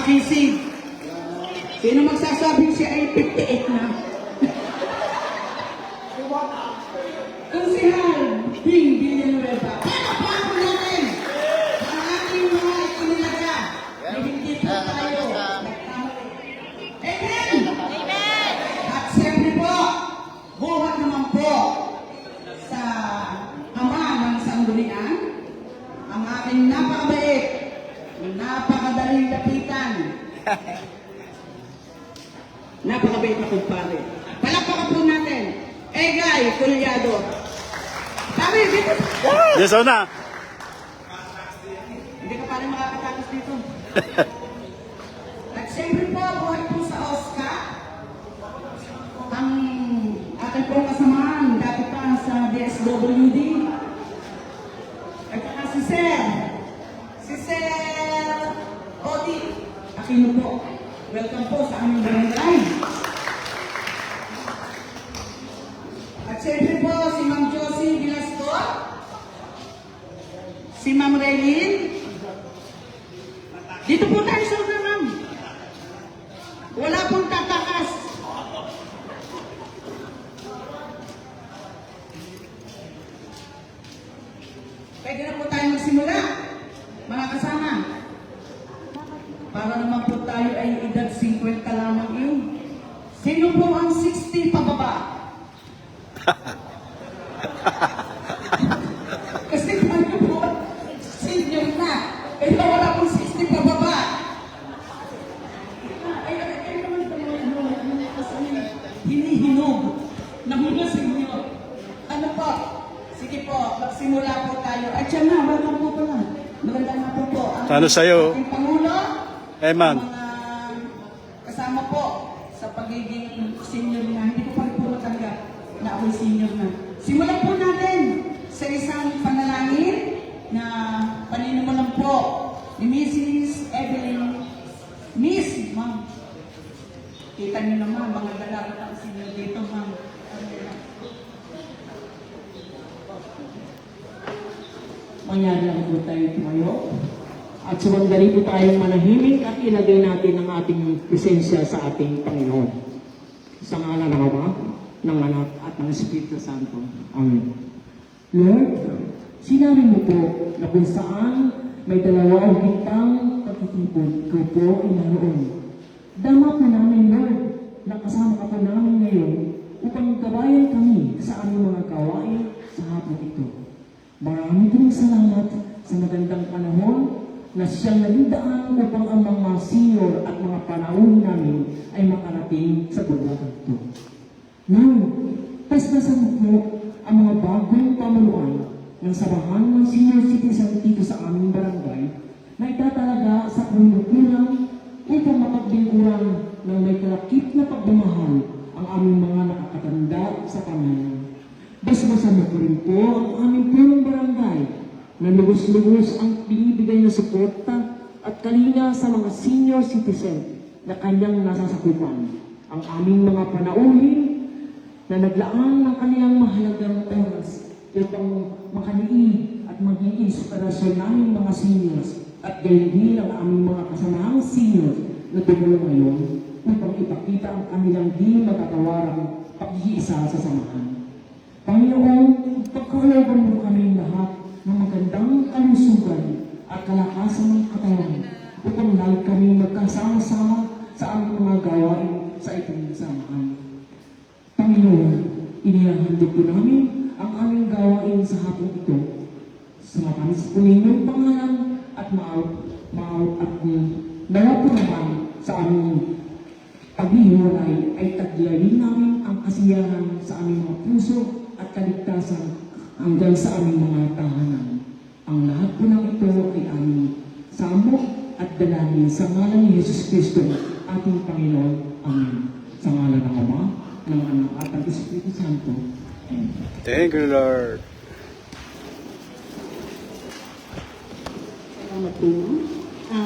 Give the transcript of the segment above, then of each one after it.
makisig. Sino magsasabing siya ay 58 na? Konsehal Bing Villanueva. Palakpakan natin ang ating mga itinilaga na hindi po tayo nagkamali. Amen! At siyempre po, buhat naman po sa ama ng sanggunian, ang aking napakabait, napakadaling lapitan. Napakabait na kumpare. Palakpakan po natin. Egay Culiado. Sabi, dito. Yes, na. Hindi ka pa rin makakatakas dito. At siyempre po, buhay po sa Oscar. Ang ating pong kasamahan, dati pa sa DSWD. At saka si Sir Odi Aquino po. Welcome po sa aming barangay. At siyempre po, si Ma'am Josie Vilasco, si Ma'am Raylene. Dito po tayo sa una, Ma'am. Wala pong tatakas. Pwede na po tayo magsimula, mga kasama. Para naman po tayo ay edad 50 lamang yun. Sino po ang 60 pababa? Kasi tayo po, senior na. Kaya wala pong 60 pababa. Ay naman hinihinog na mga senior. Ano po? Sige po, magsimula po tayo. At siya na, welcome po pala. Magandang hapon po. Ano sa'yo? Ating Pangulo, Eman. mga kasama po sa pagiging senior na. Hindi ko pa rin po natanggap na ako'y senior na. Simulan po natin sa isang panalangin na paninimulan po ni Mrs. Evelyn. Miss, Ma'am. Kita niyo naman, mga dalagat ang senior dito, Ma'am. Mangyari lang po tayo tumayo. At sumandali po tayong manahimik at ilagay natin ang ating presensya sa ating Panginoon. Sa ngalan ng Ama, ng Anak at ng Espiritu Santo. Amen. Lord, sinabi mo po na kung saan may dalawa o hintang pagtitipon, ko po ay naroon. Dama po namin, Lord, na kasama ka po namin ngayon upang gabayan kami sa aming mga gawain sa hapon ito. Marami din salamat sa magandang panahon na siyang nagdaan upang ang mga senior at mga panahon namin ay makarating sa bulwagan ito. Lord, paspasan mo po ang mga bagong pamaluan ng sabahan ng senior citizen dito sa aming barangay na itatalaga sa kulukulang upang mapaglingkuran ng may kalakip na pagmamahal ang aming mga nakakatanda sa pamilya. Basbasan mo po rin po ang aming punong barangay na lubos-lubos ang binibigay na suporta at kalinga sa mga senior citizen na kanyang nasasakupan. Ang aming mga panauhin na naglaan ng kanilang mahalagang oras upang makaliig at maging inspirasyon naming mga seniors at gayon din ang aming mga kasamahang seniors na dumulong ngayon upang ipakita ang kanilang di magkatawarang pag-iisa sa samahan. Panginoon, pagkakalaban mo kami lahat ng magandang kalusugan at kalakasan ng katawan upang lahat kami magkasama-sama sa aming mga gawain sa itong samahan. Panginoon, inihahandog po namin ang aming gawain sa hapon ito. Sumakamis po ninyong pangalan at maaw at nawa po naman sa aming paghihiwalay ay taglayin namin ang kasiyahan sa aming mga puso at kaligtasan hanggang sa aming mga tahanan. Ang lahat po ng ito ay aming samok at dalangin sa ngalan ni Jesus Cristo, ating Panginoon. Amen. Sa ngalan ng Ama, ng Anak at ng Espiritu Santo. Amen. Thank you, Lord. Salamat po.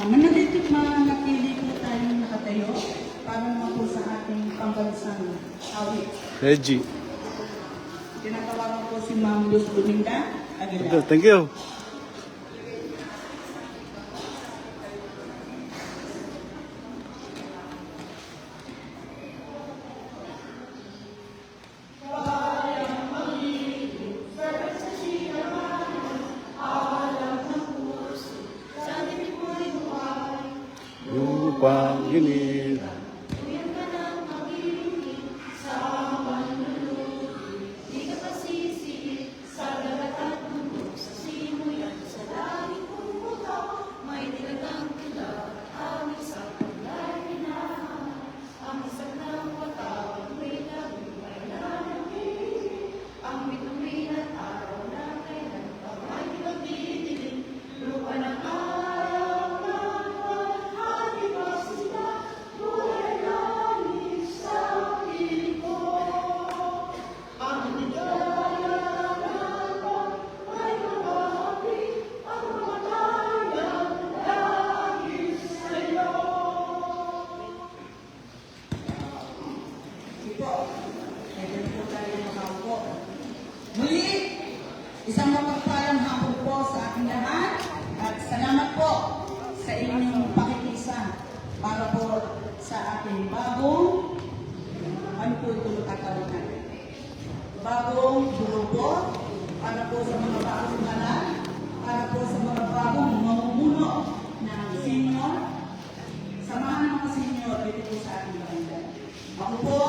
Manapili po tayo nakatayo para naman po sa ating pambansang awit. Reggie. Tinatawagan po si Ma'am Luz Dominga Aguilar. Thank you. Panginoon. Muli, isang mapagpalang hapon po sa ating lahat at salamat po sa inyong pakikisa para po sa ating bagong, ano po ito nakatawag natin? Bagong grupo, para po sa mga bagong kalan, para po sa mga bagong mamumuno ng senior. Samahan ng mga senior dito po sa ating barangay. Ako po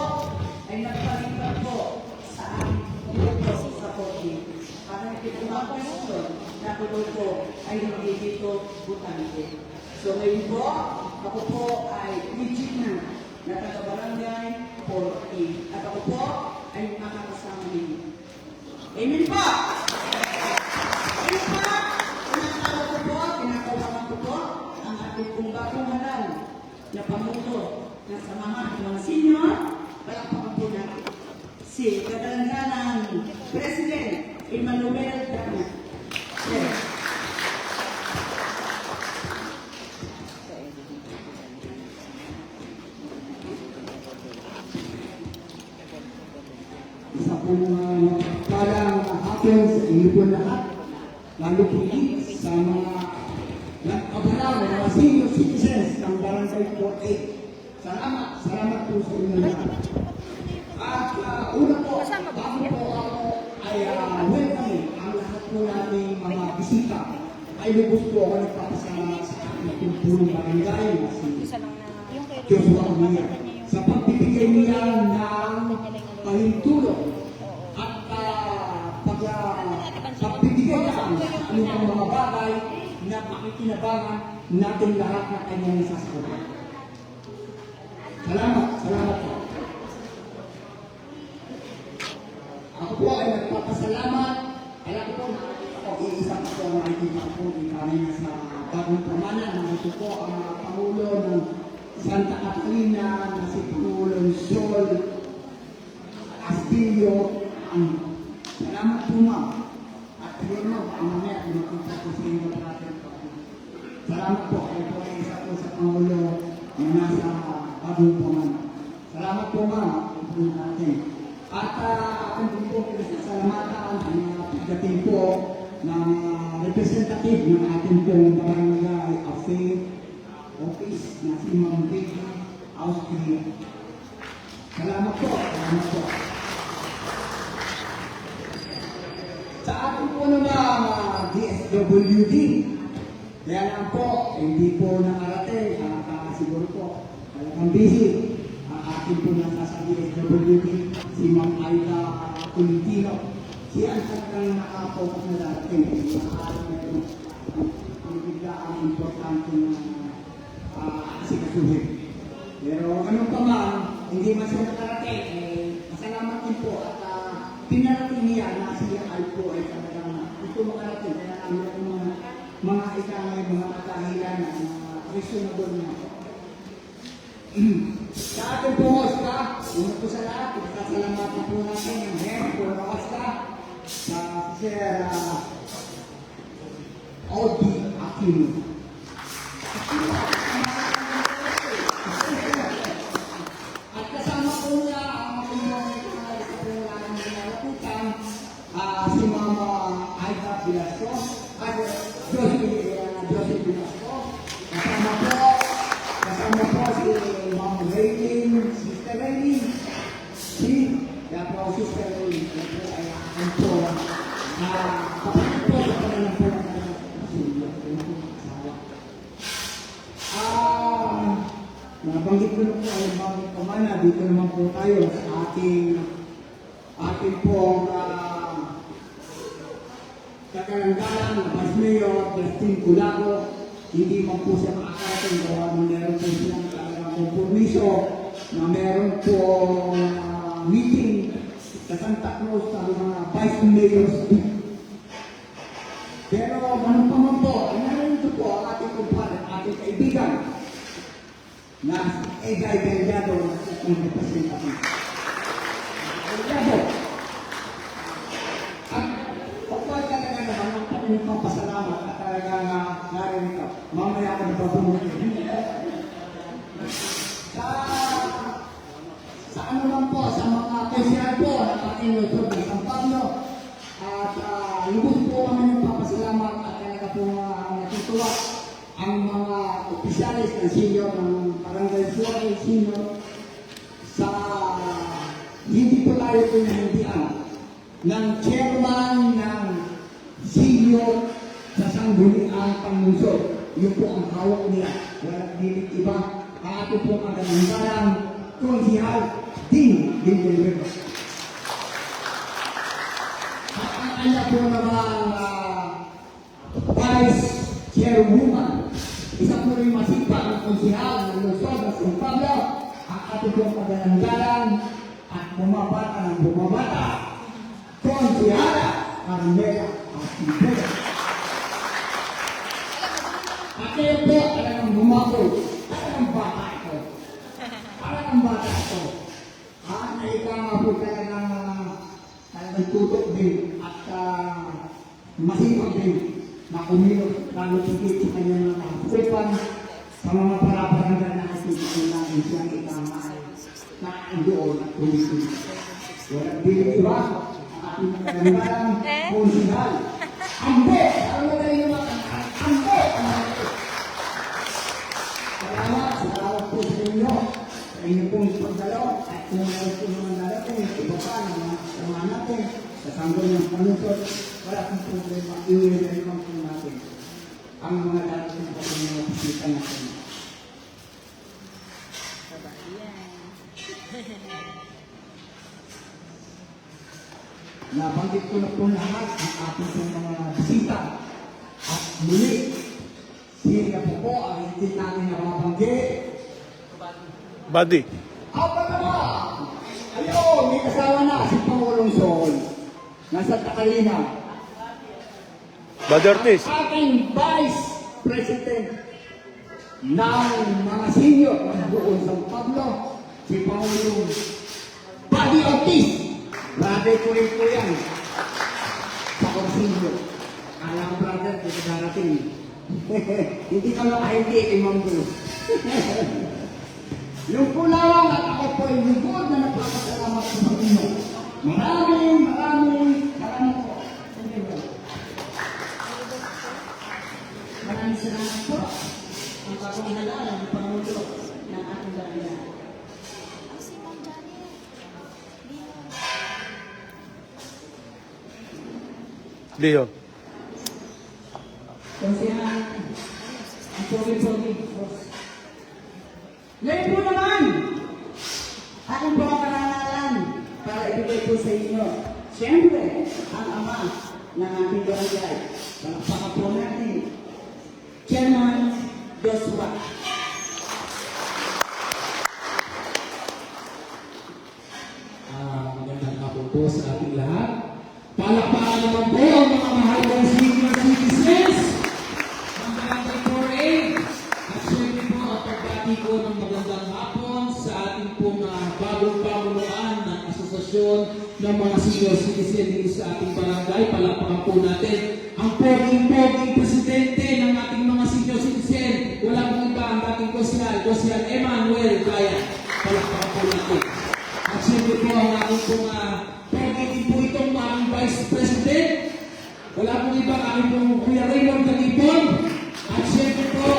ay nagpalipat po sa ating grupo sa Kogi. Para ipinagmaposisyon na grupo ay hindi dito butante. So ngayon po, ako po ay legit na taga-barangay 4A. At ako po ay makakasama ninyo. Amen po! Amen po! Kinakawakan ko po ang ating kong bagong halal na pamuto na samahan ng mga senior. Palakpakan po natin si Kadalanganang President Emmanuel Dana. Yes. Isa pong parang hapon sa inyo po lahat, lalo po sa mga nag-abala, mga senior citizens ng Barangay 4A. Salamat po sa inyo lahat. At una po, bago po ako ay welcome ang lahat po nating mga bisita. Ay lubos po ako nagpapasalamat sa ating pulong barangay na si Joshua Umiya sa pagbibigay niya ng pahintulong at pagbibigay niya sa anumang mga bagay na pakikinabangan natin lahat na kanyang sasagot. Salamat po. Ako po ay nagpapasalamat. Alam ko po, ako iisa pa po ang nakikita ko kami sa bagong pamanan. Ito po ang Pangulo ng Santa Catalina na si Pangulong Sol Castillo. Salamat po ma'am. At yun mo, ang mamaya, makita ko sa inyo natin. Salamat po. Ako po ay isa po sa Pangulo na nasa bagong pamanan. Salamat po ma'am. Ito po natin. At ako din po pinasasalamatan ang pagdating po ng representative ng ating pong barangay office na si Ma'am Vicky Austria. Salamat po. Sa ating po naman DSWD, kaya lang po, hindi po nakarating, siguro po, talagang busy. Akin po nasa sa DSWD, si Ma'am Aida Tolentino. Siya ang talagang nakapokus na darating. Ang bigla ang importante na asikasuhin. Pero anong pa man, hindi man siya nakarating, masalamat din po at pinarating niya na siya ay po ay talagang ito makarating. Kaya namin mga ikangay, mga katahilan na reasonable na po. Sa ating pumusta, una po sa lahat, sasalamatan po natin ang head for Costa sa Sir Audi Aquino. At kasama po niya ang mga pinalakutan si Mama Aida Velasco at Josie Velasco. Kasama po si Ma'am Raylene, Sister Raylene, kaya po Sister Raylene, kaya po ay akin po, kapatid po sa kanilang po ng nabanggit ko na po ang bagong pamana, dito naman po tayo sa ating pong kakalandalan na Vice Mayor Justin Culago. Hindi man po siya makakarating gawa na meron po silang talagang kompromiso na meron po meeting sa Santa Cruz sa mga Vice Mayors. Pero ganun pa man po, narito po ang ating kumpare, ating kaibigan na Egay Delgado na sa ating representative. Delgado. At kapag talaga naman ang kanyang papasalamat at talaga narinig ka, mamaya ka nagpapumulit. Sa ano lang po, sa mga konsihal po ng ating lungsod ng San Pablo, at lubos po kami ng papasalamat at talaga po natutuwa ang mga opisyalis ng senior ng Barangay Suarez Senior sa hindi po tayo pinahindihan ng chairman ng senior sa sangguniang panglungsod. Yun po ang hawak niya. Walang dilit iba. Ang ato pong kagandalang konsihal din River. At ang kanya po namang Vice Chairwoman, isa po rin masipag ng konsihal ng Luzon na San Pablo, ang ato pong kagandalang at bumabata ng bumabata, konsihala Carmela Astibera. At kayo po talagang bumako, talagang bata ito. Talagang bata ito. Na ikaw nga po talagang tutok din at masipag din na kumilos lalo tigit sa kanyang mga kupan sa mga paraparanggan na ating natin siyang itama na doon at kumilos. Walang bilang iba ang ating kagandalang konsihal. Ambe! Ano na rin yung mga ambe! Salamat po sa inyo. Sa inyo pong pagdalaw at kung meron po naman darating, iba pa ng mga kasama natin sa sanggol ng panusot, wala pong problema, iwi-welcome po natin ang mga darating sa mga bisita natin. Nabanggit ko na po lahat ang ating pong mga bisita at muli, sila po ang hindi namin nakabanggit. Buddy. Apa naman? Ayun, may kasama na si Pangulong Sol. Nasa Takalina. Buddy Ortiz. Ating Vice President ng mga senior ng buong San Pablo, si Pangulong Buddy Ortiz. Brother ko rin po yan. Sa Corsinio. Alam brother, dito darating. Hindi ka lang hindi, Imam Bruce. Yung po lang at ako po ay lugod na nagpapasalamat sa Panginoon. Maraming po. Maraming salamat po. Ang bagong halala ng Pangulo ng ating barangay. Leo. Konsihal, ang pogi-pogi. Ngayon po naman, aking po ang karangalan para ibigay po sa inyo. Siyempre, ang ama ng ating barangay. Palakpakan po natin, Chairman Joshua. Magandang hapon po sa ating lahat. Palakpakan naman po ang mga mahal ng senior citizens ng Barangay 4A. At syempre po ang pagbati ko ng magandang hapon sa ating pong bagong pamunuan ng asosasyon ng mga senior citizen dito sa ating barangay. Palakpakan po natin ang poging presidente ng ating mga senior citizen. Wala pong iba ang dating Konsihal Emmanuel Kaya. Palakpakan po natin. At syempre po ang ating pong poging po itong aming Vice President. Wala pong iba ang aming pong Kuya Raymond Calipon. At syempre po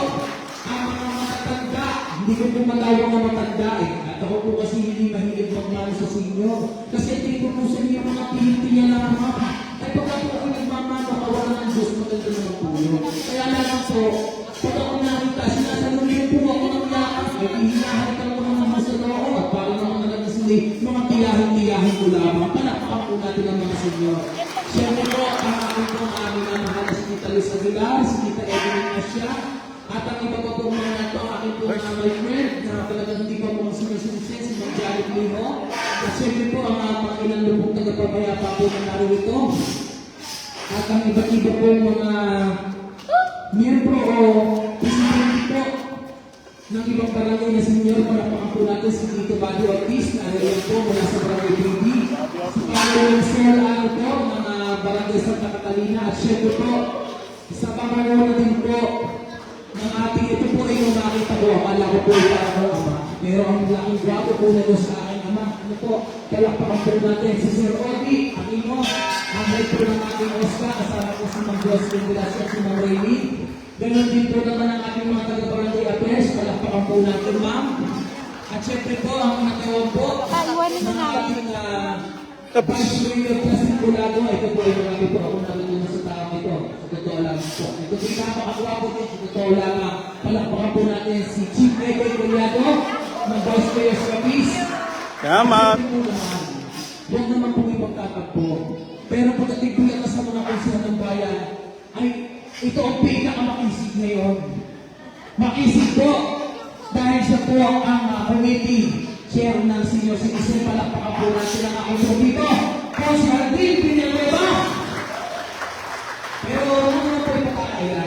ang mga matatanda. Hindi ko po matawag na matanda eh. At ako po kasi hindi mahilig magmano sa senior. Kasi tingin ko po sa inyo mga pinitiya lang mga. Ay pagka po ako nagmamano, kawalan ng Diyos, maganda naman po yun. Kaya lang po, pag ako nakita, sinasaluhin po ako ng lakas. Ay hihinahan natin ang mga senyor. Siyempre po, ang aming mahal na si Tita Luz Aguilar, si Tita Evelyn Asya, at ang iba pa po mga nato, ang aking po mga my friend, na talagang hindi pa po sinusunsin, si Mang Janet Lino. At siyempre po, ang mga ilang lubong tagapagmayapa po na narito. At ang iba't iba po mga miyembro o presidente po ng ibang barangay na senyor, palapakan po natin si Tito Bado Ortiz na ariyan po mula sa Barangay BD, si Pablo Sel Ano po ng Barangay Santa Catalina, at syempre po sa pamamagitan din po ng ating ito po ay yung nakita ko, akala ko po ito ako ama, pero ang laking gwapo po na sa aking ama. Ano po, palapakan po natin si Sir Odi, ang imo, ang head po ng ating Oscar, kasama po si Mang Jocelyn Velasco at si Mang Rayleigh. Ganon din po naman ang ating mga taga-barangay affairs, palakpakan po natin, ma'am. At syempre po, ang natawag po ng ating Vice Mayor Plastic Bulago, ito po ay marami po ako natutunan sa tao ito. Sa totoo lang po. Ito po yung napakagawa po din, sa totoo lang. Palakpakan po natin si Chief Egoy Bulago ng Vice Mayor's Office. Tama. Huwag naman po ipagtatakbo. Pero pagdating po yan sa mga konsehan ng bayan, ay ito ang pinakamakisig ngayon. Makisig po dahil siya po ang committee chair ng senior citizen. Palakpakan po natin ang aking po dito. Po si Aldrin Pinalueva. Pero huwag naman po ipagkakaya.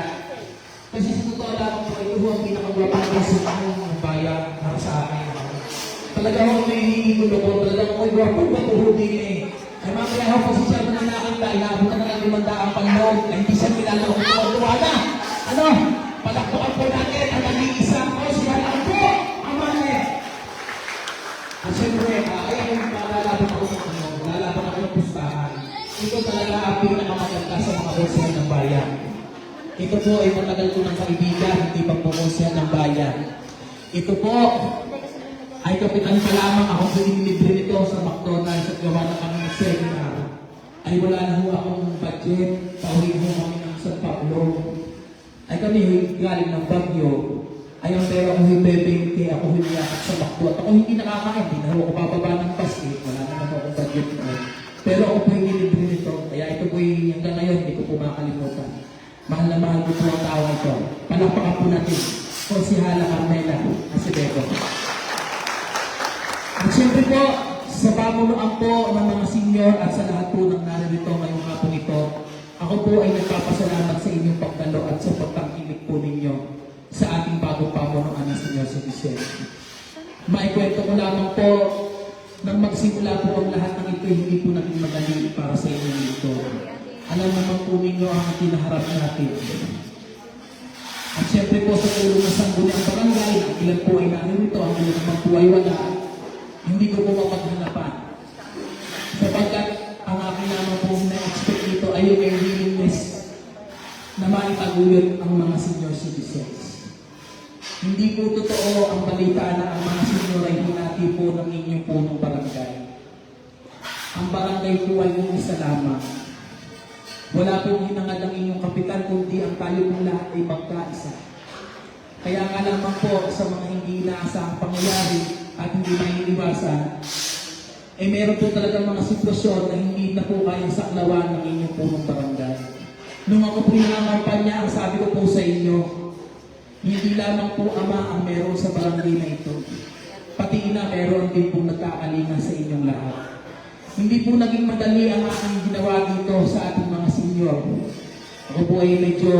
Kasi sa totoo lang po, ito po ang pinakagwapang konsehan ng bayan para sa akin. Talagang ako may hihigulo ko. Talagang ako ay gwapang patuhudi niya eh. Ay mamaya ako kasi siya na nakakita, inaabot na ng 500 panlog, ay hindi siya kilala ko kung tuwala. Ano? Palakpakan po natin ang nag-iisang ko siya lang po, amane. At syempre, ay lalaban ako sa ano, lalaban ako ng pustahan. Ito talaga ang pinakamaganda sa mga konsehan ng bayan. Ito po ay matagal ko ng kaibigan, hindi pa po konsehan ng bayan. Ito po, ay kapitan pa lamang ako pinilibre nito sa McDonald's at gawa na kami ng seminar. Ay wala na ho akong budget, pauwi ho kami ng San Pablo. Ay kami galing ng Baguio. Ay ang pera ko hibebengke, ako hiniyakap sa McDo. At ako hindi nakakain, hindi na ako bababa ng basket, wala naman akong budget noon. Pero ako po yung nilibre nito, kaya ito po yung hanggang ngayon, hindi ko po makalimutan. Mahal na mahal ko po ang tao ito. Palakpakan po natin, Konsihala Carmela Acevedo. At siyempre po, sa pamunuan po ng mga senior at sa lahat po ng narito ngayong hapon ito, ako po ay nagpapasalamat sa inyong pagdalo at sa pagtangkilik po ninyo sa ating bagong pamunuan ng senior citizen. Maikwento ko lamang po, nang magsimula po ang lahat ng ito, hindi po naging madali para sa inyo dito. Alam naman po ninyo ang kinaharap natin. At siyempre po sa tulong ng sangguniang barangay, ang ilan po ay narito, ang ilan naman po ay wala. Hindi ko po mapaghanapan. Sapagkat ang aking naman po na-expect dito ay yung willingness na maitaguyod ang mga senior citizens. Hindi po totoo ang balita na ang mga senior ay hinati po ng inyong punong barangay. Ang barangay po ay yung isa lamang. Wala pong hinangad ang inyong kapitan, kundi ang tayo pong lahat ay magkaisa. Kaya nga lamang po sa mga hindi inaasahang pangyayari at hindi maiiwasan, eh meron po talagang mga sitwasyon na hindi na po kayang saklawan ng inyong punong barangay. Nung ako po nangangampanya, ang sabi ko po sa inyo, hindi lamang po ama ang meron sa barangay na ito. Pati ina meron din po nagkakalinga sa inyong lahat. Hindi po naging madali ang aking ginawa dito sa ating mga senior. Ako po ay medyo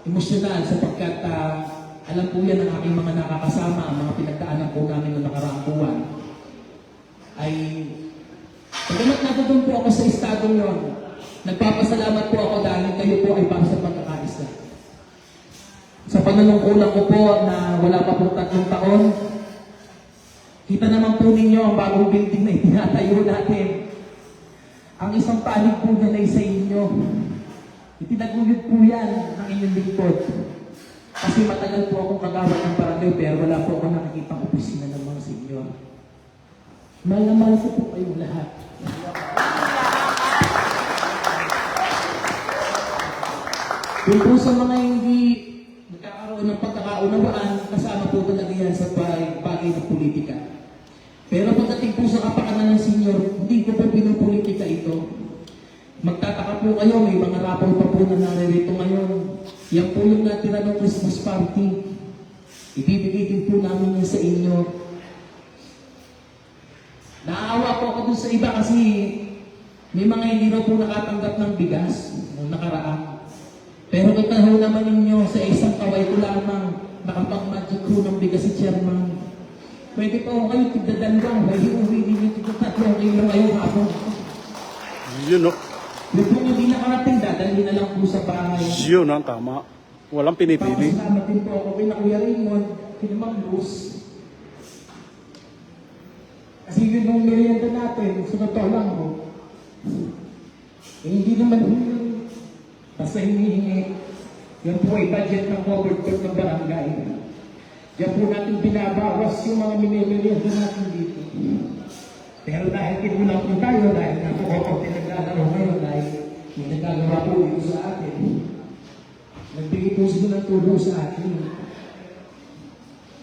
emosyonal sapagkat alam po yan ang aking mga nakakasama, ang mga pinagdaanan po namin noong nakaraang buwan. Ay, pagkamat natutunan po ako sa estadong yon, nagpapasalamat po ako dahil kayo po ay para sa pagkakaisa. Sa pananungkulan ko po na wala pa po 3 taon, kita naman po ninyo ang bagong building na itinatayo natin. Ang isang panig po na ay sa inyo. Itinaguyod po yan ng inyong lingkod. Kasi matagal po akong kagawad ng barangay pero wala po akong nakikitang opisina ng mga senior. Mahal na mahal ko po kayong lahat. Yung po sa mga hindi nagkakaroon ng pagkakaunawaan, kasama po talaga yan sa bagay ng politika. Pero pagdating po sa kapakanan ng senior, hindi ko po pinupolitika kayo, may mga rapol pa po na naririto ngayon. Yan po yung natira ng Christmas party. Ibibigay din po namin yan sa inyo. Naawa po ako dun sa iba kasi may mga hindi raw po nakatanggap ng bigas nung nakaraan. Pero kita ho naman ninyo sa isang kaway ko lamang nakapag-magic ho ng bigas si Chairman. Pwede pa ho kayo tigdadalawang, may hiuwi ninyo tigdatatlo kayo ngayong hapon. Yun, no? Yung po hindi nakarating, dadalhin na lang po sa bahay. Yun, ang tama. Walang pinipili. Papasalamat din po ako kay na Kuya Raymond, kay Ma'am Luz. Kasi yun yung merienda natin, sa totoo lang ho. Hindi naman yun. Basta hinihingi. Yan po ay budget ng covered court ng barangay. Yan po natin binabawas yung mga minimerienda natin dito. Pero dahil kinulang po tayo, dahil napukapag pinaglalaro ngayon, dahil may nagagawa po ito sa atin. Nagbigay po sila ng tulong sa atin.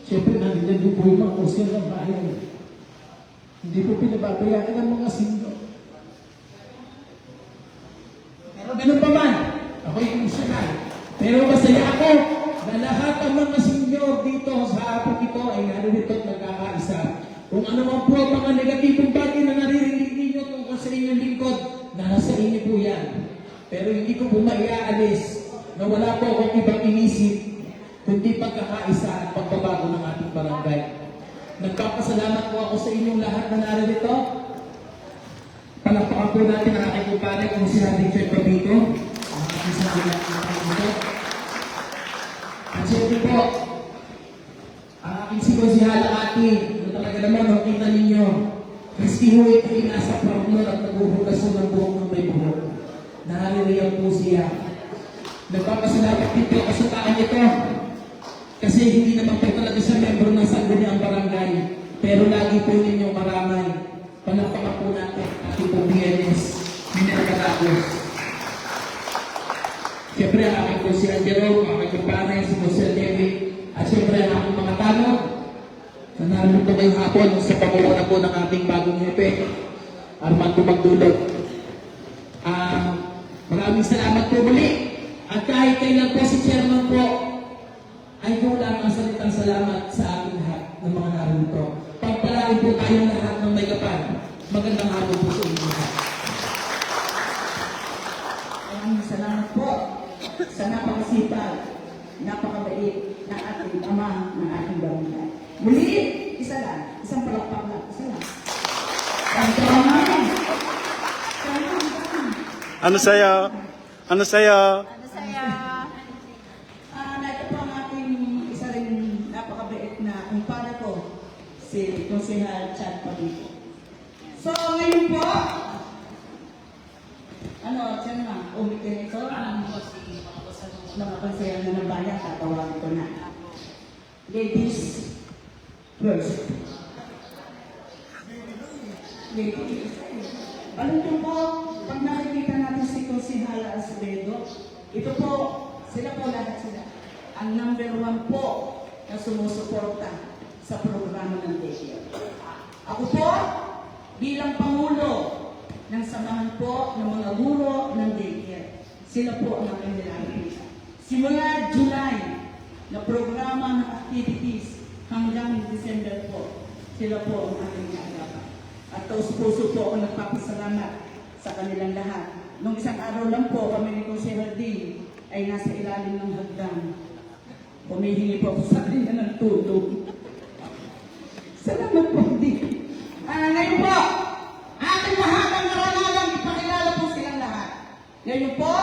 Siyempre, nandiyan din po yung mga kusya ng bayan. Hindi po pinababayaan ng mga sino. Pero ganun pa man, ako yung isa na. Pero masaya ako na lahat ng mga senior dito sa hapon ito ay naririto at nagkakaisa. Kung ano man po ang mga negatibong bagay na naririnig ninyo tungkol sa inyong lingkod, nasa inyo po yan. Pero hindi ko po maiaalis na wala po akong ibang inisip kundi pagkakaisa at pagbabago ng ating barangay. Nagpapasalamat po ako sa inyong lahat na naririto. Palakpakan po natin ang aking kumpare kung si Ating Chef Pabito. Ang aking sabi na dito. At siyempre po, ang aking sikonsihal ang ating na talaga naman makita ninyo. Christy Huit ay nasa partner at naghuhugas ng buhok ng may buhok. Nahaliriyan po siya. Nagpapasalamat din po ako sa taong ito. Kasi hindi naman po talaga siya membro ng sangguniang barangay. Pero lagi po ninyong maramay. Palakpakan po natin ating po BNS, Minarcatacos. Siyempre, ang aking po si Angelo, ang aking kumpare, si Jose Levi, at siyempre ang aking mga tanong na narinig po ngayong hapon sa pamumuno po ng ating bagong hepe, Armando Magdulog. Maraming salamat po muli. At kahit kailan po si Chairman po, ay po lang ang salitang salamat sa ating lahat ng mga narito. Pagpalain po tayong lahat ng may kapal. Magandang hapon po sa inyo lahat. Maraming salamat po sa napakasipag, napakabait na ating ama ng ating barangay. Muli, isa lang. Isang palakpak lang. Isa lang. Ano saya? Ano saya? Ito po ang ating isa rin napakabait na kumpare ko, si Konsehal Chad Pabito. So, ngayon po, Chairman, umitin ito, mga konsehal na ng bayan, tatawagin ko na. Ladies first. Ladies. Alam niyo po, pag nakikita natin si Konsehal Acevedo, ito po, sila po lahat sila. Ang number 1 po na sumusuporta sa programa ng daycare. Ako po, bilang Pangulo ng samahan po ng mga guro ng daycare, sila po ang aking nilalapit. Simula July na programa ng activities hanggang December po, sila po ang aking nilalapit. At taus-puso po ako nagpapasalamat sa kanilang lahat. Nung isang araw lang po, kami ni Konsehal Dean ay nasa ilalim ng hagdan. Humihingi po ako sa kanya ng tulong. Salamat po, Dean. Ngayon po, ating mahalagang karangalang ipakilala po silang lahat. Ngayon po,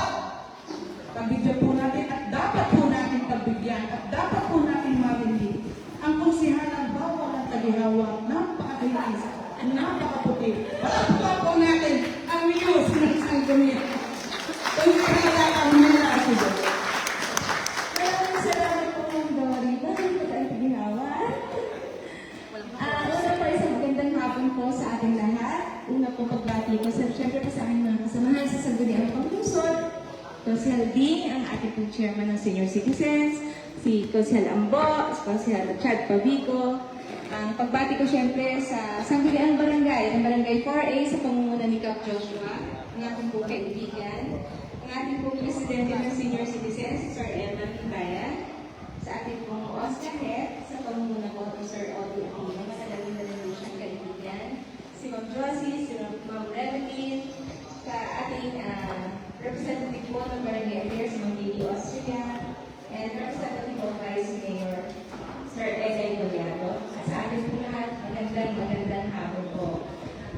pagbigyan po natin at dapat po natin pagbigyan at dapat po natin marinig ang konsehalang bawal ng tagihawak, napakainis, napakaputi. Palakpakan po natin ang news ng isang gumit. Konsehalang ang nila ako doon. Maraming salamat po ng Dory. Maraming po tayong paginawan. Una po, isang magandang hapon po sa ating lahat. Una po pagbati ko sa siyempre po sa aking mga kasamahan sa Sangguniang Panglusod. Konsehal Ding, ang ating po chairman ng Senior Citizens, si Konsehal Ambo, si Konsehal Chad Pavico. Ang pagbati ko siyempre sa Sangguniang Barangay, ng Barangay 4A sa pamumuno ni Cap Joshua, ang aking po kaibigan. ang ating pong Presidente ng Senior Citizens, Sir Edna Himbaya, sa ating pong Oscar Head, sa pamumuno po ni Sir Audie Aquino, matagal na rin siyang kaibigan, si Ma'am Josie, si Ma'am Evelyn, sa ating representative po ng Barangay Affairs, Ma'am Lady Austria, and representative of Vice Mayor, Sir Egay Dogliato. At sa ating po lahat, magandang hapon po.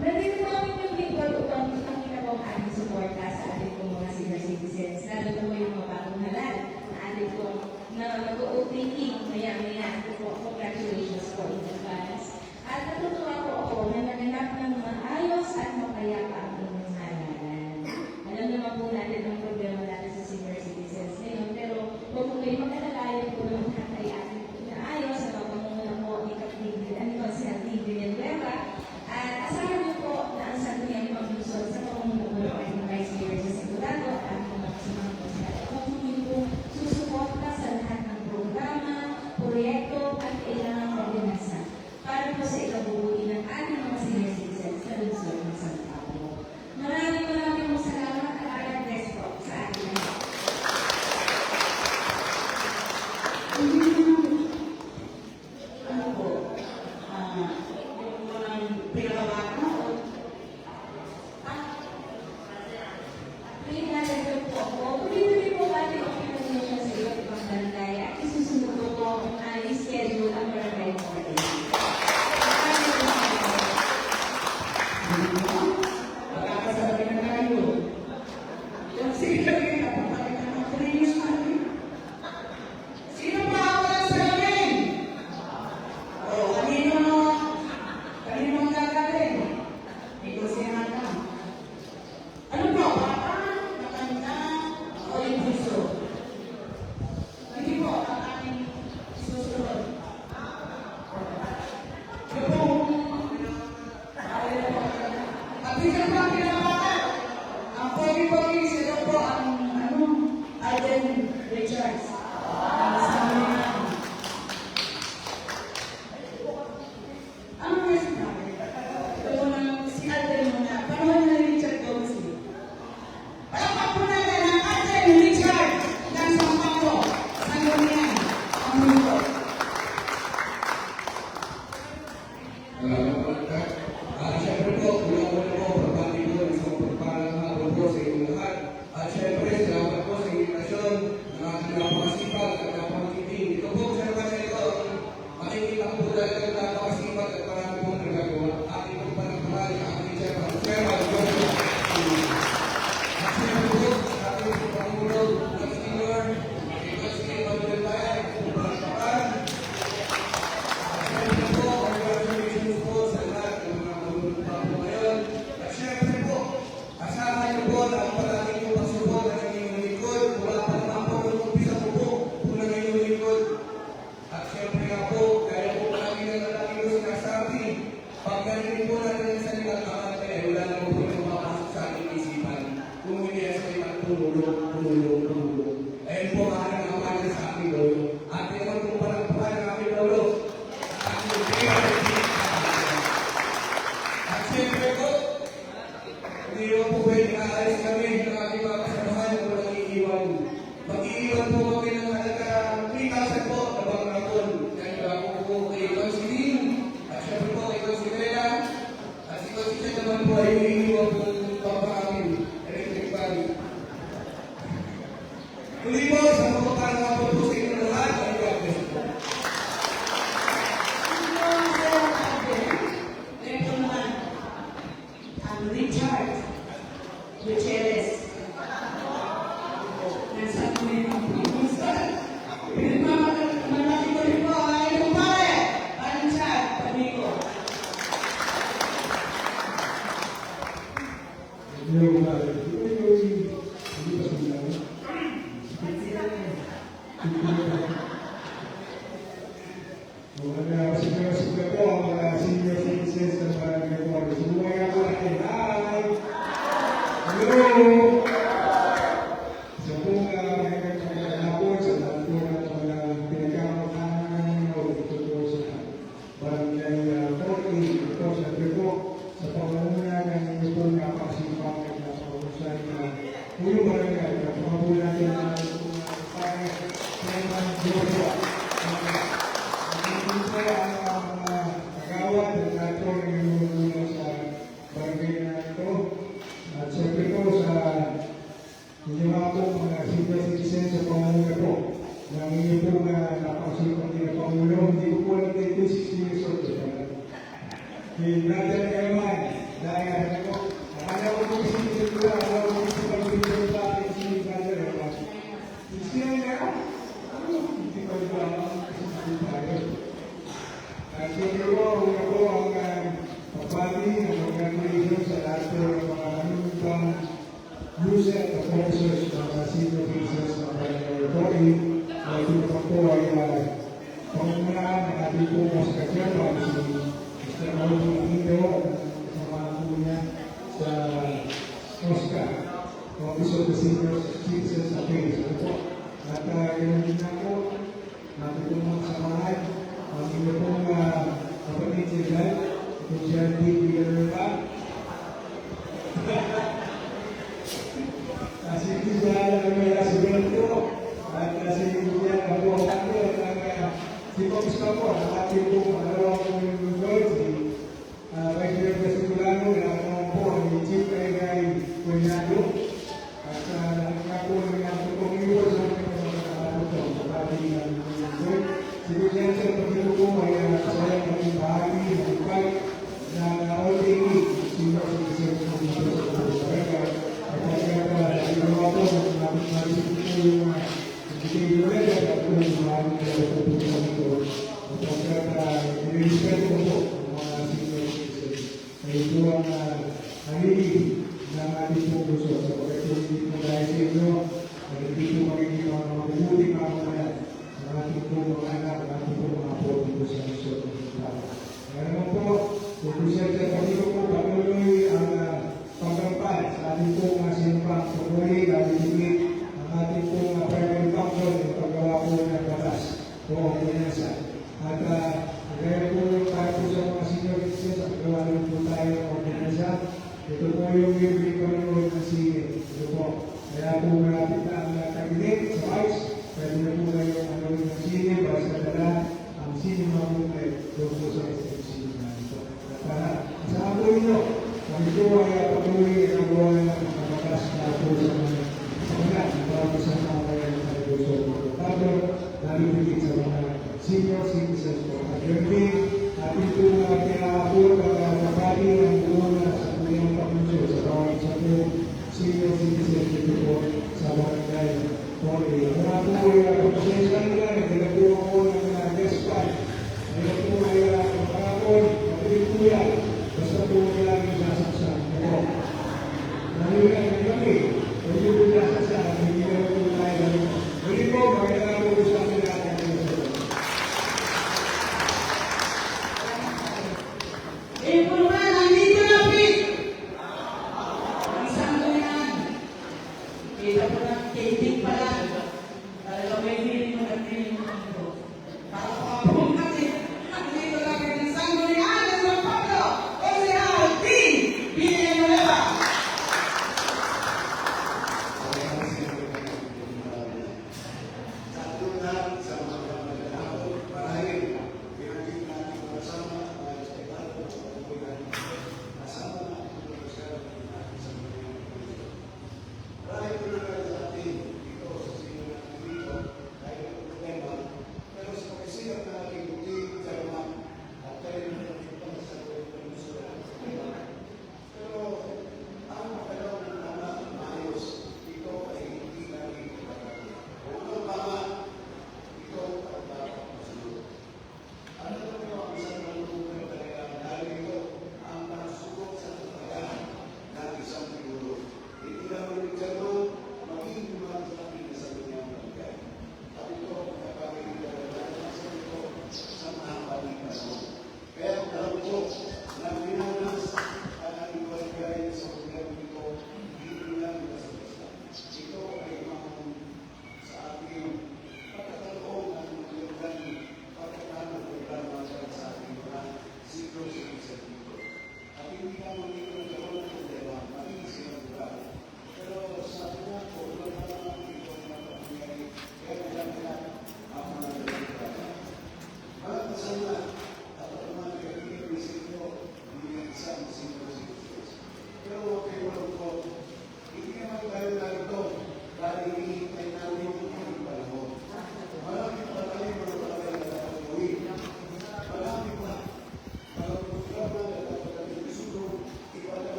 Nandito po kami yung lingkod upang ipakita po ang ating suporta sa ating pong mga senior citizens, lalo po yung mga bagong halal na ating pong mag-OPT, maya-maya. Congratulations po in advance. At natutuwa po ako na naganap ng maayos at mapayapa ang inyong halalan. Alam naman po natin ang problema natin sa senior citizens ngayon, pero huwag po kayo mag-alalayan po ng lahat ay ating inaayos sa pamumuno po ni Consihan Tigre Villanueva. At asahan niyo po na ang sandiyan paglusod sa pamumuno po ng Vice Mayor sa Sigurado at ang mga kasamang konsyal. Patuloy po susuporta sa lahat ng programa, proyekto at kailangang ordinansa para po sa ikabubuti ng ating mga senior citizens sa lungsod ng San Pablo. Maraming po salamat at God bless po sa ating lahat. Ano po? Yung mga pinakabata o Pinagagawin po ako. Tuloy-tuloy po natin ang pinag-mission sa iba't ibang barangay at isusunod ko po ang schedule ang barangay morning. magkakasabi na tayo. Yung sige, napapakita ng previous natin. Sino pa ang walang salamin? O, kanino ang gagaling? Ito siya na. Ano po? Bata, matanda, o yung puso? Hindi po, ang ating susunod. Yung pong at isa pa pinakabata. Ang pogi-pogi, sila po ang Alden Richards. Ang sabi niya. Ano nga sinabi? Ito na si Alden muna. Panahon na Richard Gomez. Palakpak po natin ang Alden Richards ng San Pablo. Sabi niya, ang mundo. Siyempre po, una-una po, pagbati po ng isang pagpalang hapon po sa inyong lahat. At siyempre, salamat po sa invitasyon ng ating napakasipag at napakakiting. Ito po, sa naman ito, makikita po talaga ng napakasipag at marami pong nagagawa. Ating po panagpahal ng ating siyempre, at siyempre po, sa ating po Pangulo ng Senior, ito si Manuel Bayan, po panagpahal. Siyempre po, congratulations po sa lahat ng mga manunumpa po ngayon. At siyempre po, asahan niyo po na ang palagi po pagsuporta ng inyong lingkod. Wala pa naman po nung umpisa po ng inyong lingkod. At siyempre nga po, kaya po palagi ng lalaki ko sinasabi, pag galing po natin ang salita ng ate, wala na po yung mapasok sa ating isipan. Kung hindi ang salita, tumulong. Ayun po, mahal na mahal sa aking lolo. At naman po parang mahal ng aking lolo. At siyempre po, hindi naman po pwede aalis kami ng ating mga kasamahan kung walang iiwan. Mag-iiwan po kami ng halaga 3,000 po na bang rapon. Dahil ako po kay Consilin, at siyempre po kay Consilera, at si Consilin naman po ay iiwan po ng pampaangin, electric fan. Muli po, sa mga parang po sa inyo lahat, ay God bless po. Ito naman, ang Richard Gutierrez. Nasa amin ang pinagmusan. Pinagmamalaki ko rin po ang inyong pare. Anong Chad? Panigo. Sige po ang mga senior citizens ng Barangay Morris. Sumaya po natin. Hi! Hello! So po, magandang hapon sa lahat po ng mga pinagkakamahan dito po sa Barangay Morris. Ito, siyempre po, sa pamamuna ng inyong po napakasipag at napakahusay na Ulo Barangay, mga po natin na parang ginagawa. Ang kagawad at ato ng muna sa barangay na ito. At siyempre po sa inyo mga po mga senior citizens sa Pangulo po. Nang inyo po na napakasipang din na Pangulo, hindi ko po alam na 60 years old. Nandiyan kayo man, dahil ako, akala ko po citizen ko lang, akala ko po pag-ibigay sa akin si Brother Ewan. Hindi na, hindi ko ba citizen tayo. At siyempre po, una po ang pagbati ng congratulations sa lahat po ng mga nanunubang user at officers ng mga senior officers ng Barangay Authority. At ito pa po ay pangunaan ng ating po mas kasyama si Mr. Mauro Ito at kasama po niya sa Oscar, Office of the Senior Citizens Affairs. At yun din na po, natin po mga samahan, ang ino pong kapatid si Vlad, kung siya hindi pinarala. Si Tizal, si Bento, at si Julian, ako, si Komiska po, ang ating po, alawang po yung Lord, si Vice Mayor Casitulano, ang po, ang Chief Kainay Cuenado, at ang po ng ating pong iwas sa mga ating Lord. Si Julian sa pagkito po ay kasayang maging bahagi ng impact na all-day senior citizens ng dito sa Barangay. At kaya ginawa po, natin po yung hindi level at kung maaaring na ito po sa ito. At kaya i-respect ko po ang mga senior citizens. Na ito ang nalilin ng ating po gusto. Sa pagkakit po dahil sa inyo, at hindi po magiging mga mabubuting mga mga ang ating po mga anak, ang ating po mga po dito sa gusto ng tao. Kaya naman po, kung gusto sa pagkito po, patuloy ang pagkampal sa ating po mga sinupang patuloy, ating higit ang ating po mga primary function ng paggawa po ng batas o ordinansa. At gaya po tayo po sa mga senior citizens, at gawa rin po tayo ng ordinansa. Ito po yung libre panonood na si ito po. Kaya po malapit na ang kabinet sa Vice, pwede na po kayo ang gawin ng sine, para sa dala ang sine mga movement doon po sa SMC na ito. At kasama po ito, kami po ay patuloy ang gawa ng mga batas na po sa mga para sa mga kayan na gusto ng Pablo, lalo higit sa mga senior citizens po. At yun din, ating po kinakapot at nabali ang una sa kanyang pagmunsyo sa bawat isa po senior citizens dito po sa barangay. Mga po ay pagpasensya nila, nagdala po ako ng guest spot. Ngayon po ay makakapon, matuloy po yan. Basta po kailangan sasaksan. Nalilang ng kami. Hindi po sasaksan. Hindi na po tayo. Hindi po, makailangan po sa amin natin. Improvement, nandito na, Pete! Isang ganyan. Kita po na, kitik pa lang. Talaga may feeling mo natin yung mundo. Pakapapong natin. Nandito lang ang isang ganyan. Sa Pablo, Ozehal, T. Villanueva.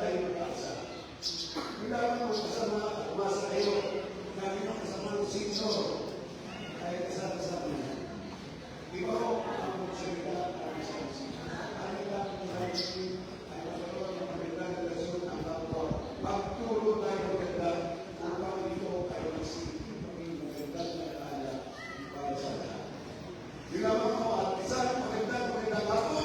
tayo mag-aasa. Kailangan mo kasama, umasa kayo. Lagi mo kasama ng sino. Kahit kasama sa akin. Di ba ko, ang magsalita, ang salita. Ano lang ang salita, ay magkaroon ng magandang relasyon ang kapwa. Pagtulong tayo maganda, ang pamilyo tayo magsipin. Maging magandang nag-aala para sa lahat. Bilawan mo at isang magandang hapon.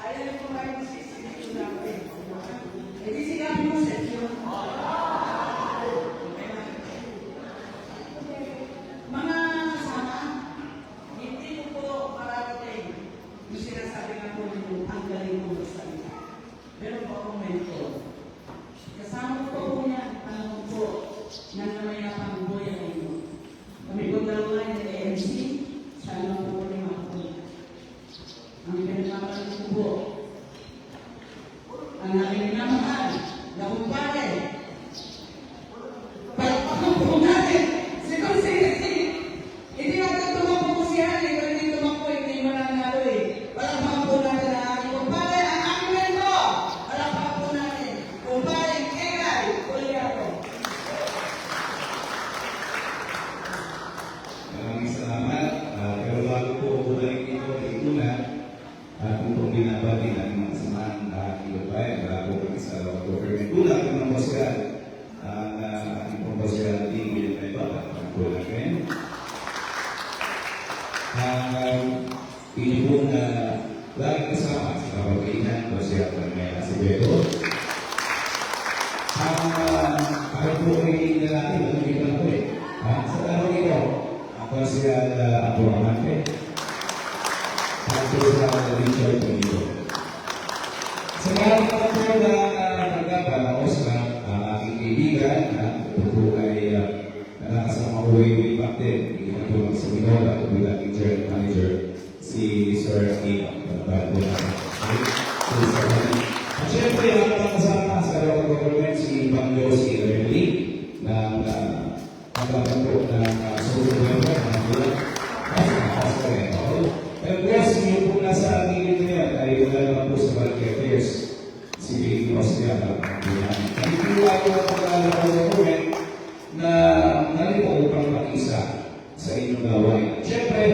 Ayaw na kumain ng sisi namin. Eh, di sinabi mo sa inyo. Mga kasama, hindi mo po mararating yung sinasabi nga po ninyo, ang galing mo magsalita. Meron po akong mentor. Kasama ko po niya, tanong po, na namayapang buhay ang inyo. Kami po dalawa ng ANC, sana po po niya makapunta. Ang pinagmamalan ko po, ang aking minamahal, na kumpare. Palakpakan po natin, si Consiglity. Hindi natin tumakbo po siya, kung hindi tumakbo, hindi mananalo eh. Palakpakan po natin ang aking kumpare, ang aking mendo. Palakpakan po natin, kumpare, Kegay, Poliato. Maraming salamat. Pero bago po bumalik dito kay Una, kung itong binabati natin mga samahan na iba-bayan, bago kami sa government. Una, kung ang bosyan, ang ating pong bosyan, hindi mo yung iba, ang kulang rin. Ini pong lagi kasama sa kapag-inan, bosyan, may Acevedo. Ako po ay lalaki, hindi ko na po eh. Sa tanong ito, ako siya ako amante. Ako sa Richard Tumito. Sa mga kapatid na nagkapanaos na ang aking kaibigan na ito po ay nakasama ko ay back then, ikinatulong sa Minola at bilang general manager si Sir A. Bago na. At syempre, ang kasama sa local government si Bangyo si Erly ng pagkakanto ng Surugan ng Bulan. And yes, yung po nasa gilid na yan ay wala naman po sa Barangay Affairs si Baby Ostia ng Bulan. Nagpiliwa ko ang pagkakalaman ng government na nalito upang makisa sa inyong gawain. Siyempre,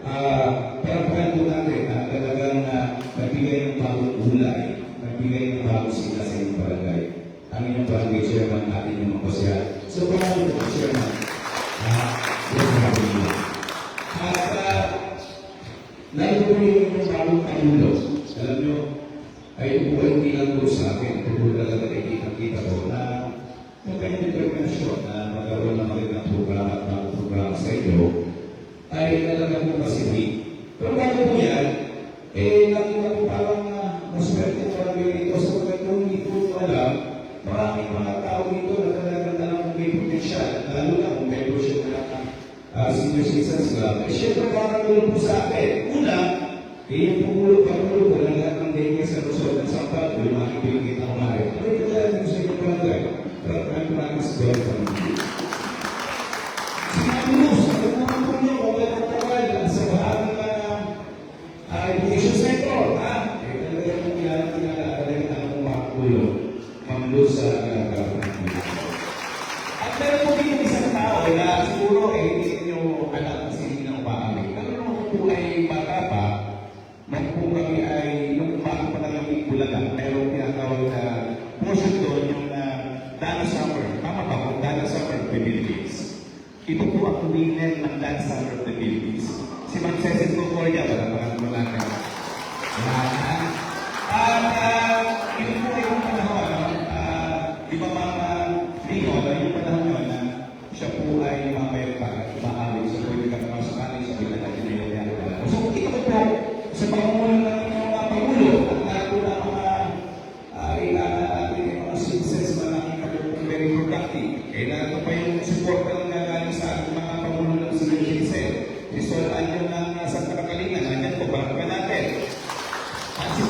parapakan po natin na talagang nagbigay ng bagong ulay, nagbigay ng bagong sila sa inyong barangay. Ang inyong barangay chairman natin yung mga posya. So, pangalan po, chairman. Yes, maraming at nalito po yung inyong bagong kanulo. Alam nyo, ay ito po ay hindi lang po sa akin. Ito po talaga ay kita ko na yung kanyang determinasyon na magkaroon ng magandang programa at bagong programa sa inyo ay talaga po kasi pero bago po yan, nakita po parang maswerte po lang yun ito sa pagkakong hindi po alam, maraming mga tao dito na talagang alam may potensyal, lalo na kung may portion na senior citizens club. Siyempre parang po sa akin. Una, yung Pangulo ko na lahat ng daycare sa Luzon at Sampag, yung mga ibigay na kumari. Ano yung kailangan sa inyong barangay? Maraming sa gawin pa naman. Sinabi mo, sa naman po niyo, wala na tagal sa bahagi na education sector, ha? Talaga yung kinala ang mga kulo, mamlo sa government. At meron po dito isang tao na siguro hindi nyo alam kasi hindi na umaamig. Pero nung po ay bata pa, nung po kami ay, nung umaga pa lang yung Bulaga, mayroong tinatawag na portion doon yung Dana Summer. Tama ba kung Dana Summer of the Philippines? Ito po ang winner ng Dana Summer of the Philippines. Si Mang Cecil Concordia, wala ka. At ito po ay yung panahon, di ba mga Lino, yung panahon yun na siya po ay mamayag pa at maaari sa pwede ka naman sa kanin sa bilang natin na yung so, ito po sa pangulo ng mga pangulo at lahat po ng mga kailangan natin yung mga citizens na nakita po very productive. Kailangan pa yung support ng nagaling sa ating mga pangulo ng senior citizen. Visual anyo ng Santa Catalina, nandiyan po, baka pa natin. At si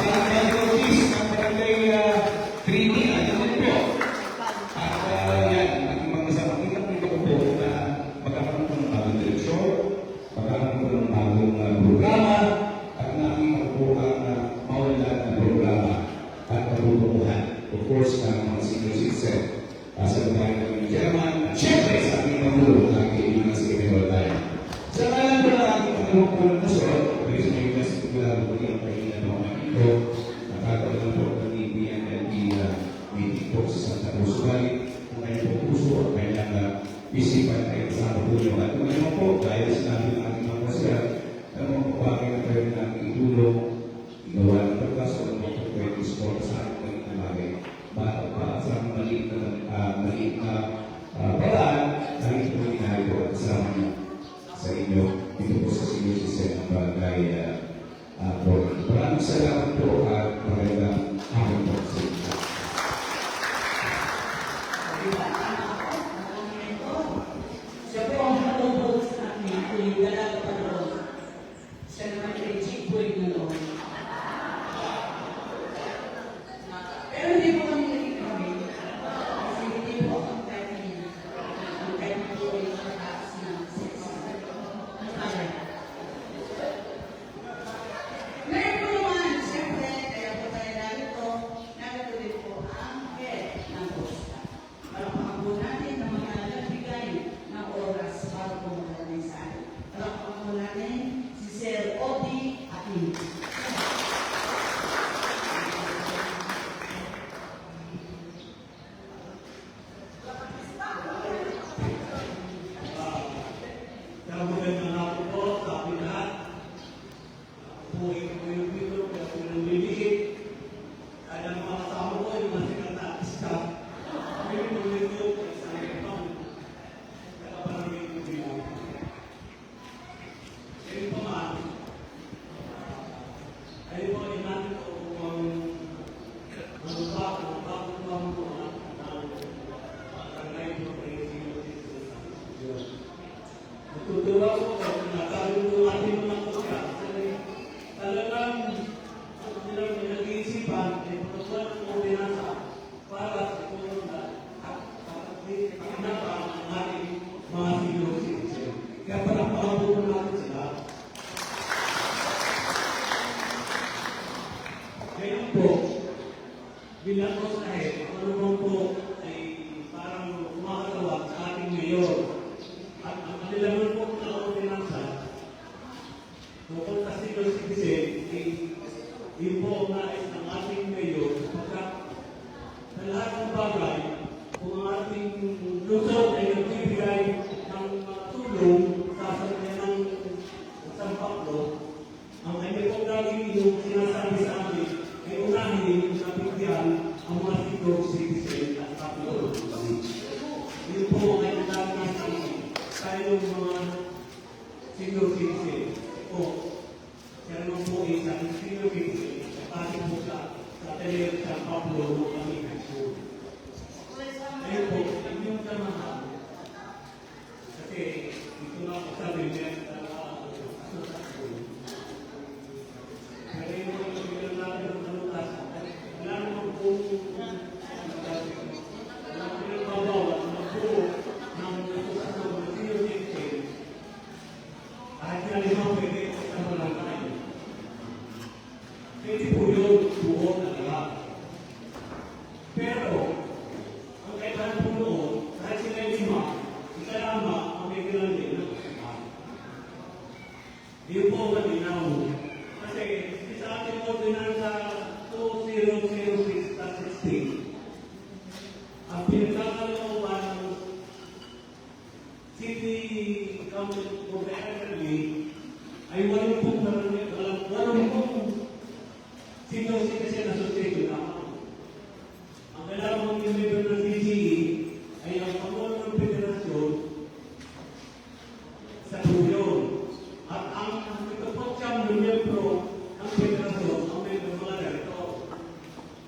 naman po, gaya sinabi ng ating mga kasya, ano mga bagay na pwede natin itulong, igawa ng pagkas o mga pwede support sa ating mga bagay. Para sa maliit na paraan, kahit po ginagawa at sa inyo, dito po sa senior citizen ang bagay program. Maraming salamat po at magandang hapon po sa inyo. Siya po ang natutulog sa akin, yung dalaga pa doon. Siya naman kay Chief Boy na doon. Pero hindi po kami nagkikami. Kasi hindi po ang kahit niya. Ang kahit po ay mataas na sexy. Kaya. Ngayon po naman, siyempre, kaya po tayo narito din po ang head ng posta. Palakpakan po natin ang mga nagbigay ng oras para po maglalagay sa atin. Palakpakan po natin si Sir Odi Akin. Magandang hapon po sa ating lahat. Buhay ko yung dito, kaya po yung bibigit. Kaya ang mga kasama ko, yung mga sikat na artista. Kami yung dito, sa ibang kaya parang yung dito. Ngayon po nga, ayun po, yung natin po kung bago po ng barangay po kayo Diyos. Natutuwa ko kasi nakaroon ko ating mga kusya. Talagang ang nilang nag-iisipan ay pagkakuan ng ordinansa para sa komunidad at pinaka ang ating mga senior citizen. Kaya parang pakabuto natin sila. Ngayon po, bilang ko sa head, ano naman po ay parang kumakagawa sa ating mayor. At ang kanilang po na ordinansa, tungkol sa senior citizen, yun po ang nais ng ating mayor, sapagkat sa lahat ng bagay, kung ang ating lungsod ay nagbibigay ng tulong sa sarili ng isang paklo, ang kanya pong lagi yung sinasabi sa amin ay unahin na bigyan ang mga senior citizen at kapilo. Yun po ay nagdaan sa tayo mga senior citizen po. Kaya naman po sa senior citizen, pati po sa talir sa Pablo ng kami po. Ngayon po, inyong tamahan. Kasi ito nga po sabi niya sa asosasyon. Kaya yun po yung bigyan natin ng kalutasan. Wala naman po pinagbabawa na po ng asosasyon ng senior citizen. Kahit na limang pwede sa barangay. Pwede po yun, buo na lahat. Pero, ang kailangan po noon, kahit sila lima, isa lamang ang may kinalin ng kasama. Yun po ang malinaw. Kasi, sa ating ordinansa 2006/16, ang pinagkakalooban ng City Council of the Assembly ay 80 senior citizen association lamang. Ang kailangan mong member ng DCE ay ang Pangulo ng Federasyon sa Tuyon. At ang ikapotyang ng membro ng Federasyon ang member mga ganito.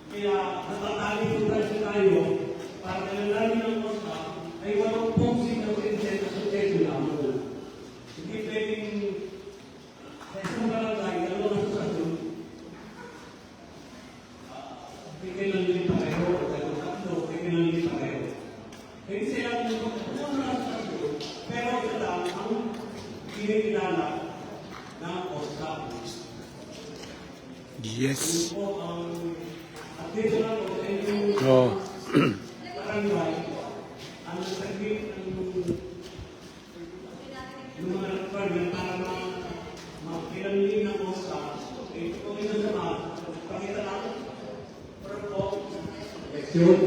Kaya natatali po tayo para kailangan ng OSA ay 80 senior citizen association lamang. Hindi pwedeng sa isang barangay, dalawang asosasyon, bigyan lang nila pareho, o dalawang tatlo, bigyan lang nila pareho. Hindi sila ang asosasyon, pero ito lang ang kinikilala ng OSA. Yes. Yun po ang at dito lang po sa inyong Oh. barangay, ang sagbit ng mga requirement para makilamili ng OSA, kung ito naman, pakita lang, purple, eleksyon,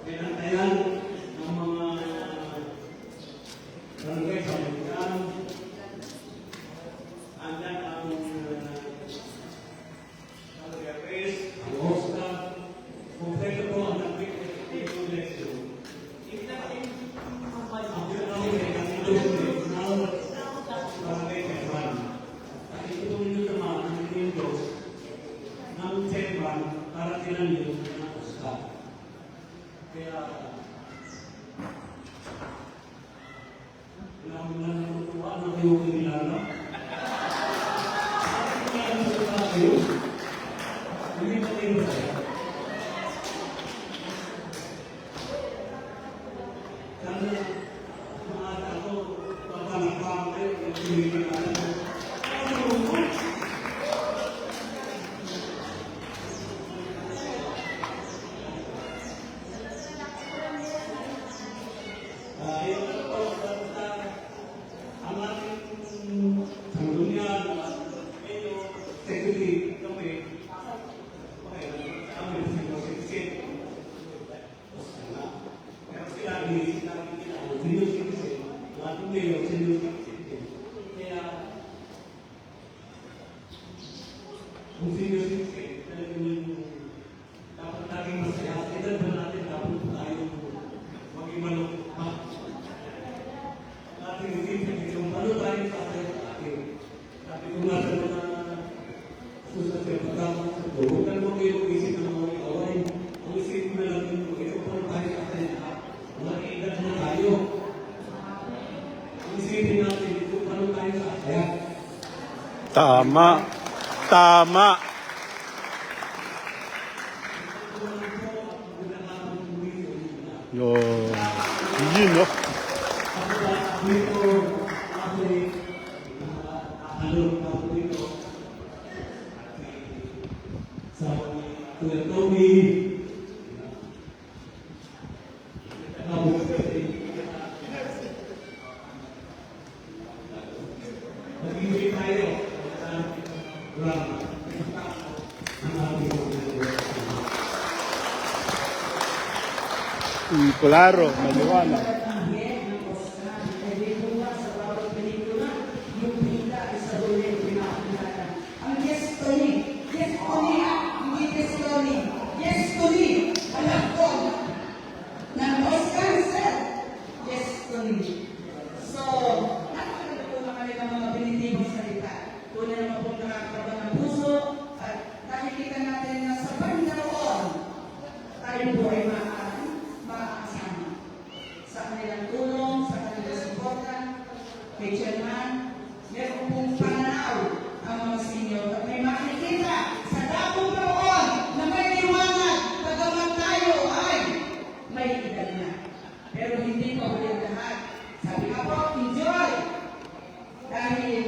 pinantayan ng mga barangay sa yung nilala. Kung ano sa kayo, hindi ba kayo masaya? Sana mga tao, papalakpang kayo, yung pinigilala. Ang ating sanggunian, medyo security kami, kami senior-citizen. Pero sila, senior-citizen, ang ating mayor, senior-citizen. Kaya, kung senior-citizen, talagang dapat laging masaya. Edad ba natin, dapat tayo maging malungkot. Ating isipin yung ano tayo sa atin. Sabi ko nga sa mga susunod sa pagkakas sa ito, huwag ka naman kayo mag-isip ng mga away. Ang isipin na lang yung ito pa tayo sa atin. Mga edad na tayo. Ang isipin natin, ito pa tayo sa atin. Tama. Tama. Yo. Yun, no? Dito, kasi, dito, sa Kuya Tommy, nag-ibig tayo sa Ram. Claro, maliwanag. Ang destiny, hindi destiny, destiny, alam ko, ng Oscar sir, destiny. So, nakakita po na kami ng mga binitibong salita. Kung na naman po nakakaba ng puso, at nakikita natin na sa Panginoon, tayo po ay maaasahan sa kanilang tulong, sa kanilang suporta, kay Chairman, meron pong pananaw ang mga senior at may makikita sa dapong paroon na may liwanag pagaman tayo ay may edad na. Pero hindi pa huli ang lahat. Sabi nga po, enjoy! Dahil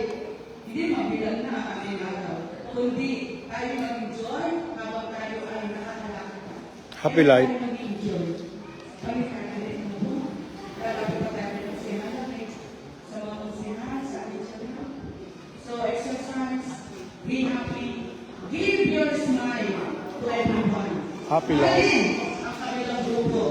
hindi mabilang na ang ating araw, kundi tayo mag-enjoy habang tayo ay nakakalakad. Happy life. Tayo mag-enjoy. Kami kakalit mo mo. Lalapit pa tayo ng siyahan sa mga konsihan, sa ating siyahan. So exercise, be happy, give your smile to everyone. Happy life. Mahalin ang kanilang grupo.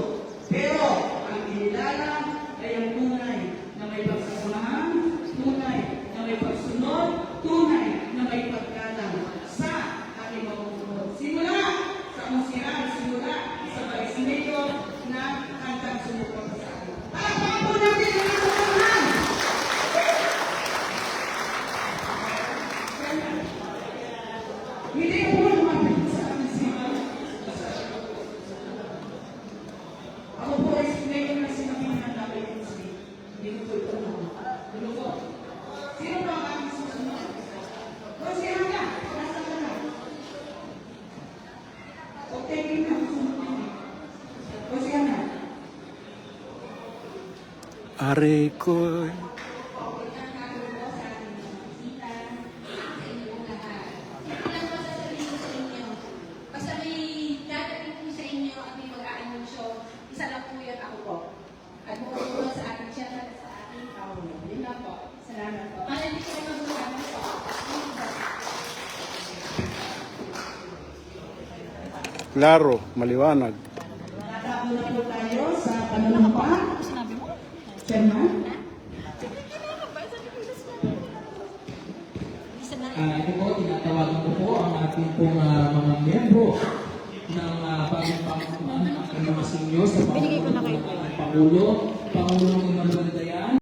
Pero ang inilala ay ang tunay na may pagsasamahan, tunay na may pagsunod, tunay na may pagkalang sa ating mga grupo. Simula sa konsihan, simula sa baismito na hanggang sumuport sa atin. Palakpakan po natin ang kasamahan! Hindi po lumapit sa ating siya. Ako po ay ngayon na sinabi na namin yung siya. Hindi ko po ito na. Ano po? Sino ba ang aking susunod? O siya na. Nasa ka na. Okay, na. O siya na. Are ko. Basta may dadating po sa inyo at may mag-aanunsyo, isa lang po yun ako po. At mukha sa ating chat at sa ating kaulo. Yun lang po. Salamat po. Para hindi ko magulaman po. Claro, maliwanag. Natapos na po tayo sa panunumpa. Chairman? Ito po, tinatawagan ko po ang ating pong mga miyembro ng bagong pangkuhan, ang mga senior sa Pangulo, Pangulong Emmanuel Dayan.